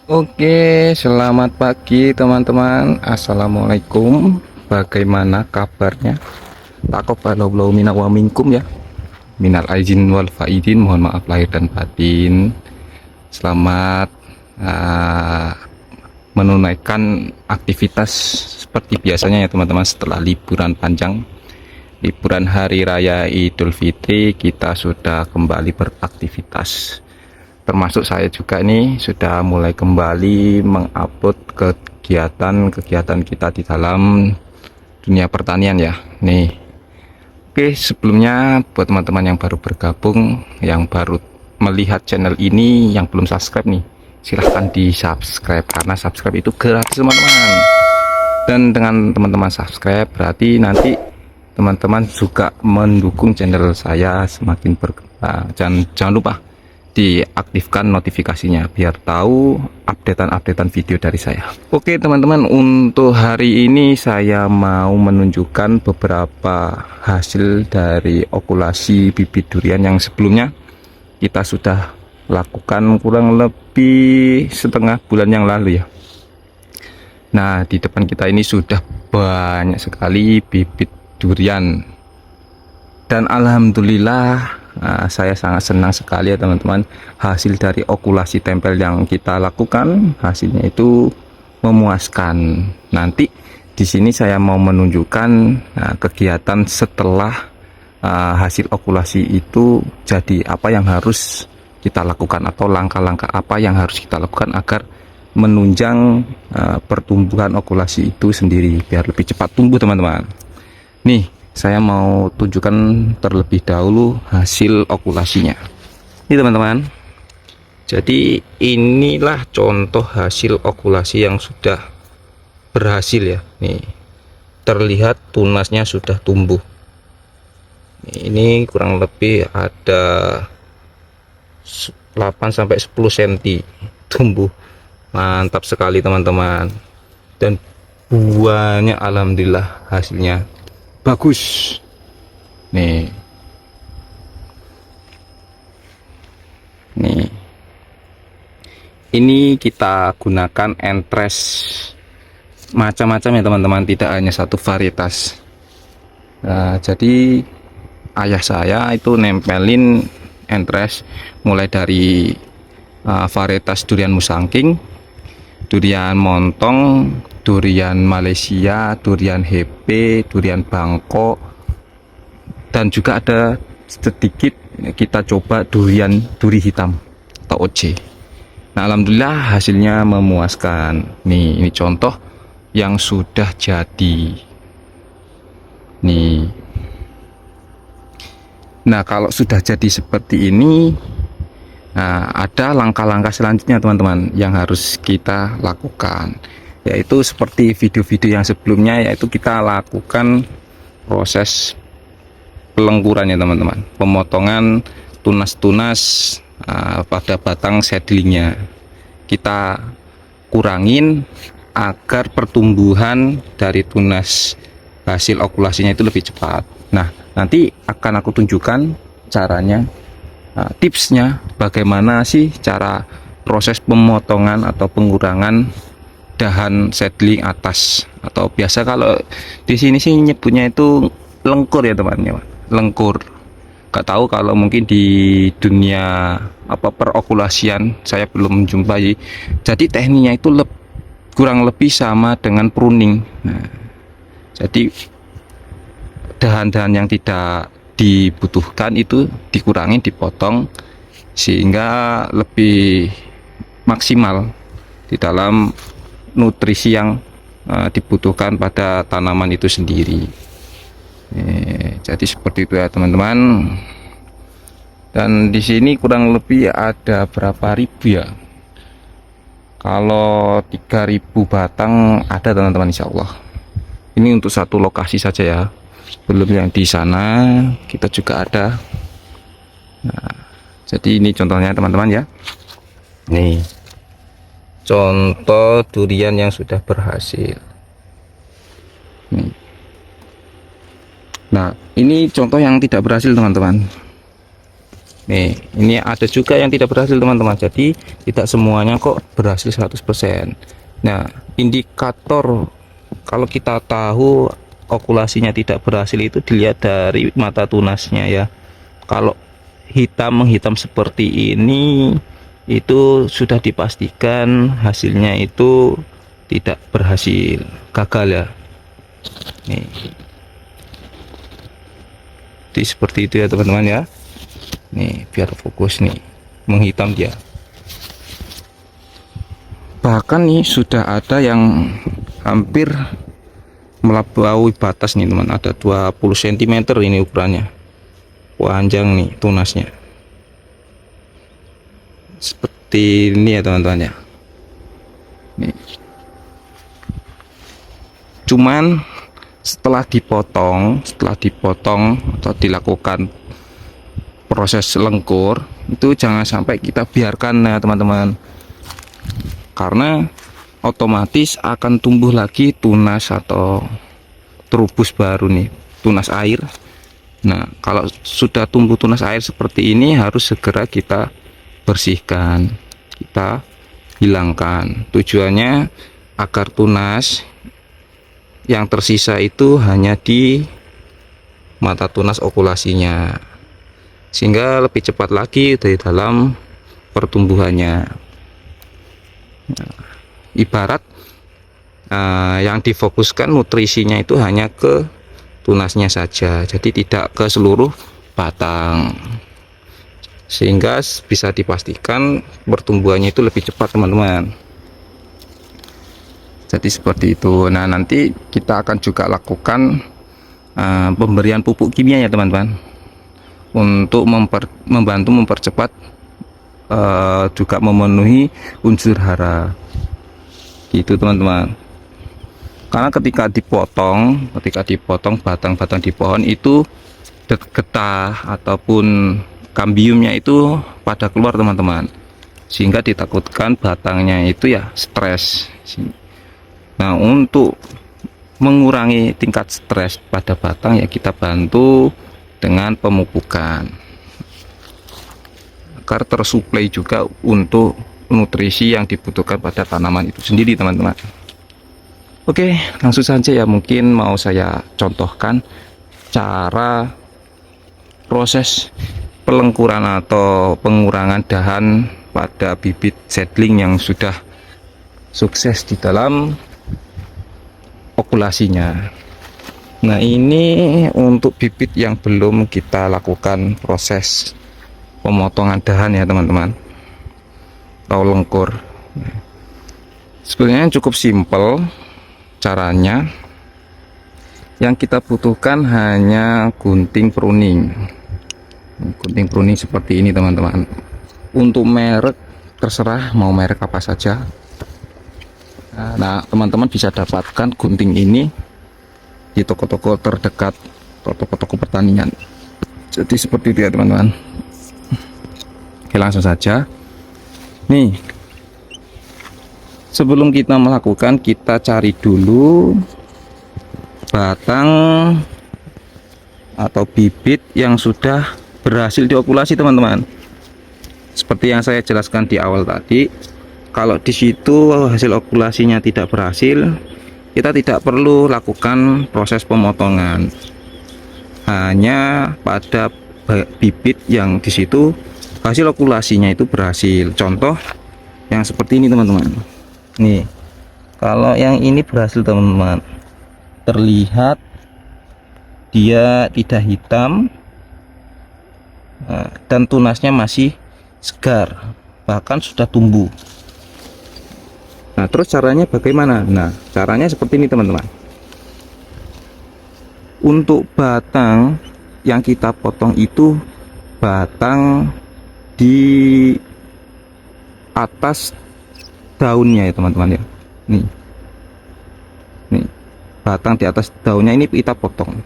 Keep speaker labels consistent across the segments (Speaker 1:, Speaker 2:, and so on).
Speaker 1: Oke, selamat pagi teman-teman. Assalamualaikum. Bagaimana kabarnya? Taqabbalallahu minna wa minkum ya. Minal aizin wal faidin. Mohon maaf lahir dan batin. Selamat menunaikan aktivitas seperti biasanya ya teman-teman. Setelah liburan panjang, liburan hari raya Idul Fitri, kita sudah kembali beraktivitas. Termasuk saya juga nih sudah mulai kembali mengupload kegiatan-kegiatan kita di dalam dunia pertanian ya nih. Oke, sebelumnya buat teman-teman yang baru bergabung, yang baru melihat channel ini, yang belum subscribe nih, silahkan di subscribe karena subscribe itu gratis teman-teman. Dan dengan teman-teman subscribe berarti nanti teman-teman juga mendukung channel saya semakin berkembang. Jangan lupa diaktifkan notifikasinya biar tahu updatean video dari saya. Oke teman-teman, untuk hari ini saya mau menunjukkan beberapa hasil dari okulasi bibit durian yang sebelumnya kita sudah lakukan kurang lebih setengah bulan yang lalu ya. Nah, di depan kita ini sudah banyak sekali bibit durian dan alhamdulillah saya sangat senang sekali ya teman-teman, hasil dari okulasi tempel yang kita lakukan hasilnya itu memuaskan. Nanti di sini saya mau menunjukkan kegiatan setelah hasil okulasi itu jadi apa yang harus kita lakukan atau langkah-langkah apa yang harus kita lakukan agar menunjang pertumbuhan okulasi itu sendiri biar lebih cepat tumbuh teman-teman. Nih, saya mau tunjukkan terlebih dahulu hasil okulasinya. Ini teman-teman. Jadi inilah contoh hasil okulasi yang sudah berhasil ya. Nih, terlihat tunasnya sudah tumbuh. Ini kurang lebih ada 8-10 cm tumbuh. Mantap sekali teman-teman. Dan buahnya alhamdulillah hasilnya bagus nih. Ini kita gunakan entres macam-macam ya teman-teman, tidak hanya satu varietas. Nah, jadi ayah saya itu nempelin entres mulai dari varietas durian musangking, durian montong, durian Malaysia, durian HP, durian Bangkok, dan juga ada sedikit kita coba duri hitam atau OJ. Nah, alhamdulillah hasilnya memuaskan. Nih, ini contoh yang sudah jadi. Nih. Nah, kalau sudah jadi seperti ini, nah, ada langkah-langkah selanjutnya teman-teman yang harus kita lakukan, yaitu seperti video-video yang sebelumnya, yaitu kita lakukan proses pelengkurannya teman-teman, pemotongan tunas-tunas pada batang seedlingnya kita kurangin agar pertumbuhan dari tunas hasil okulasinya itu lebih cepat. Nah, nanti akan aku tunjukkan caranya, tipsnya bagaimana sih cara proses pemotongan atau pengurangan dahan seedling atas, atau biasa kalau di sini sih nyebutnya itu lengkur ya teman-teman, lengkur. Gak tahu kalau mungkin di dunia perokulasian saya belum menjumpai. Jadi tekniknya itu kurang lebih sama dengan pruning. Nah, jadi dahan-dahan yang tidak dibutuhkan itu dikurangi, dipotong sehingga lebih maksimal di dalam nutrisi yang dibutuhkan pada tanaman itu sendiri. Jadi seperti itu ya teman-teman. Dan di sini kurang lebih ada berapa ribu ya? Kalau 3000 batang ada teman-teman, insya Allah. Ini untuk satu lokasi saja ya, belum yang di sana kita juga ada. Nah, jadi ini contohnya teman-teman ya. Nih, contoh durian yang sudah berhasil. Nih. Nah, ini contoh yang tidak berhasil teman-teman. Nih, ini ada juga yang tidak berhasil teman-teman. Jadi tidak semuanya kok berhasil 100%. Nah, indikator kalau kita tahu okulasinya tidak berhasil itu dilihat dari mata tunasnya ya. Kalau hitam menghitam seperti ini itu sudah dipastikan hasilnya itu tidak berhasil, gagal ya. Nih. Jadi seperti itu ya teman-teman ya. Nih biar fokus nih, menghitam dia. Bahkan nih sudah ada yang hampir melampaui batas nih teman, ada 20 cm ini ukurannya, panjang nih tunasnya seperti ini ya teman-teman ya. Nih. Cuman setelah dipotong atau dilakukan proses lengkur itu jangan sampai kita biarkan ya teman-teman, karena otomatis akan tumbuh lagi tunas atau terubus baru nih, tunas air. Nah kalau sudah tumbuh tunas air seperti ini harus segera kita bersihkan, kita hilangkan. Tujuannya agar tunas yang tersisa itu hanya di mata tunas okulasinya, sehingga lebih cepat lagi dari dalam pertumbuhannya. Nah, ibarat yang difokuskan nutrisinya itu hanya ke tunasnya saja, jadi tidak ke seluruh batang, sehingga bisa dipastikan pertumbuhannya itu lebih cepat teman-teman. Jadi seperti itu. Nah nanti kita akan juga lakukan pemberian pupuk kimia ya teman-teman, untuk membantu mempercepat juga memenuhi unsur hara gitu teman-teman. Karena ketika dipotong batang-batang di pohon itu getah ataupun kambiumnya itu pada keluar teman-teman, sehingga ditakutkan batangnya itu ya stres. Nah untuk mengurangi tingkat stres pada batang ya kita bantu dengan pemupukan agar tersuplai juga untuk nutrisi yang dibutuhkan pada tanaman itu sendiri teman-teman. Oke, langsung saja ya, mungkin mau saya contohkan cara proses pelengkuran atau pengurangan dahan pada bibit seedling yang sudah sukses di dalam okulasinya. Nah ini untuk bibit yang belum kita lakukan proses pemotongan dahan ya teman-teman, atau lengkur. Sebenarnya cukup simpel caranya. Yang kita butuhkan hanya gunting pruning seperti ini teman-teman. Untuk merek terserah mau merek apa saja. Nah teman-teman bisa dapatkan gunting ini di toko-toko terdekat, toko-toko pertanian. Jadi seperti itu ya teman-teman. Oke, langsung saja nih. Sebelum kita melakukan, kita cari dulu batang atau bibit yang sudah berhasil diokulasi teman-teman. Seperti yang saya jelaskan di awal tadi, kalau di situ hasil okulasinya tidak berhasil, kita tidak perlu lakukan proses pemotongan, hanya pada bibit yang di situ hasil okulasinya itu berhasil. Contoh yang seperti ini teman-teman. Nih, kalau yang ini berhasil teman-teman, terlihat dia tidak hitam, dan tunasnya masih segar, bahkan sudah tumbuh. Nah terus caranya bagaimana? Nah caranya seperti ini teman-teman. Untuk batang yang kita potong itu batang di atas daunnya ya teman-teman ya. Nih batang di atas daunnya ini kita potong,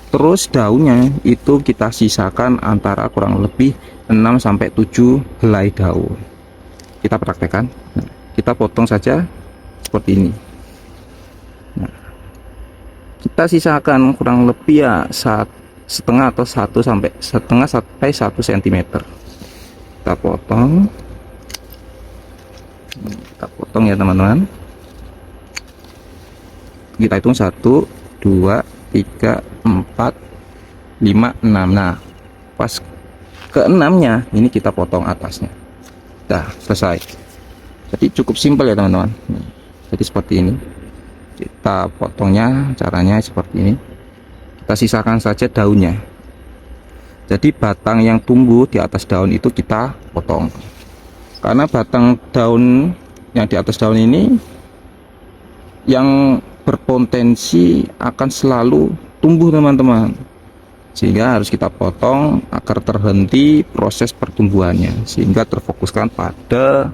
Speaker 1: terus daunnya itu kita sisakan antara kurang lebih 6-7 helai daun. Kita praktekkan. Nah, kita potong saja seperti ini. Nah, kita sisakan kurang lebih ya setengah atau 1 sampai 1 cm. Kita potong. Kita potong ya teman-teman. Kita hitung 1 2 3 4 5 6. Nah, pas ke-6-nya ini kita potong atasnya. Dah selesai. Jadi cukup simpel ya teman-teman. Jadi seperti ini kita potongnya, caranya seperti ini. Kita sisakan saja daunnya. Jadi batang yang tumbuh di atas daun itu kita potong, karena batang daun yang di atas daun ini yang berpotensi akan selalu tumbuh teman-teman, sehingga harus kita potong agar terhenti proses pertumbuhannya, sehingga terfokuskan pada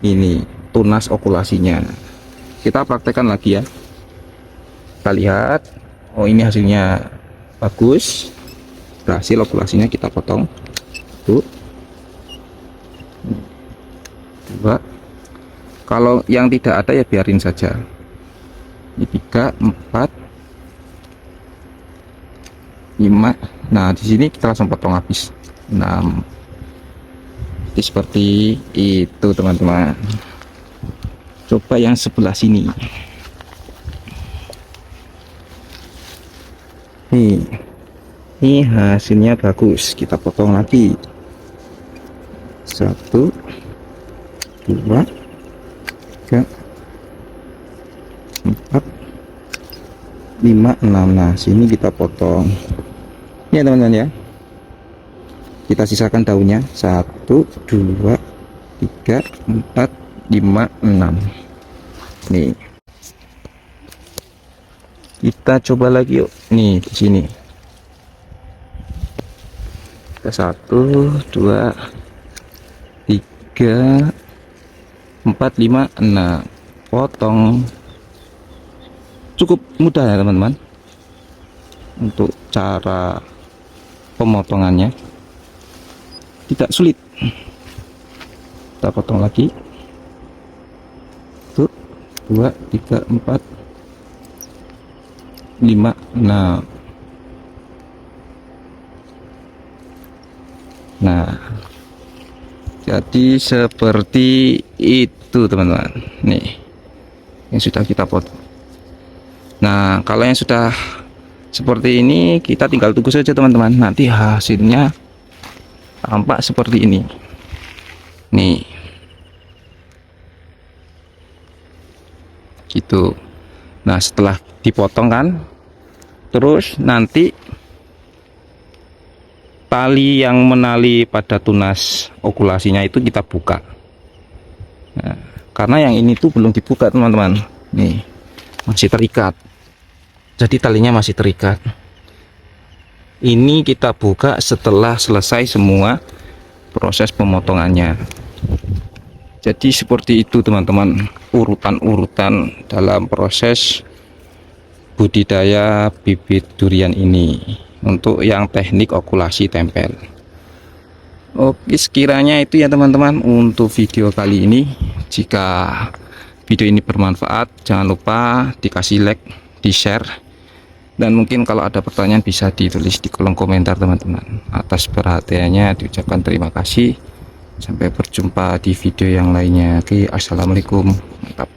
Speaker 1: ini tunas okulasinya. Kita praktekkan lagi ya. Kita lihat, oh ini hasilnya bagus, berhasil okulasinya. Kita potong 1 2. Kalau yang tidak ada ya biarin saja. Ini 3 4 5. Nah di sini kita langsung potong habis 6. Jadi seperti itu teman-teman. Coba yang sebelah sini. Ini hasilnya bagus. Kita potong lagi 1 2 3 4 5 6. Nah sini kita potong ya teman-teman ya. Kita sisakan daunnya 1 2 3 4 5 6. Nih kita coba lagi yuk. Nih di sini kita 1 2 3 4 5 6 potong. Cukup mudah ya teman-teman untuk cara pemotongannya, tidak sulit. Kita potong lagi 1 2 3 4 5 6. Nah jadi seperti itu teman-teman. Nih yang sudah kita potong. Nah kalau yang sudah seperti ini kita tinggal tunggu saja teman-teman, nanti hasilnya tampak seperti ini. Nih gitu. Nah setelah dipotong kan, terus nanti tali yang menali pada tunas okulasinya itu kita buka. Nah, karena yang ini tuh belum dibuka teman-teman. Nih masih terikat, jadi talinya masih terikat. Ini kita buka setelah selesai semua proses pemotongannya. Jadi seperti itu teman-teman, urutan-urutan dalam proses budidaya bibit durian ini untuk yang teknik okulasi tempel. Oke, sekiranya itu ya teman-teman untuk video kali ini. Jika video ini bermanfaat, jangan lupa dikasih like, di share, dan mungkin kalau ada pertanyaan bisa ditulis di kolom komentar teman-teman. Atas perhatiannya diucapkan terima kasih. Sampai berjumpa di video yang lainnya. Oke, assalamualaikum. Mantap.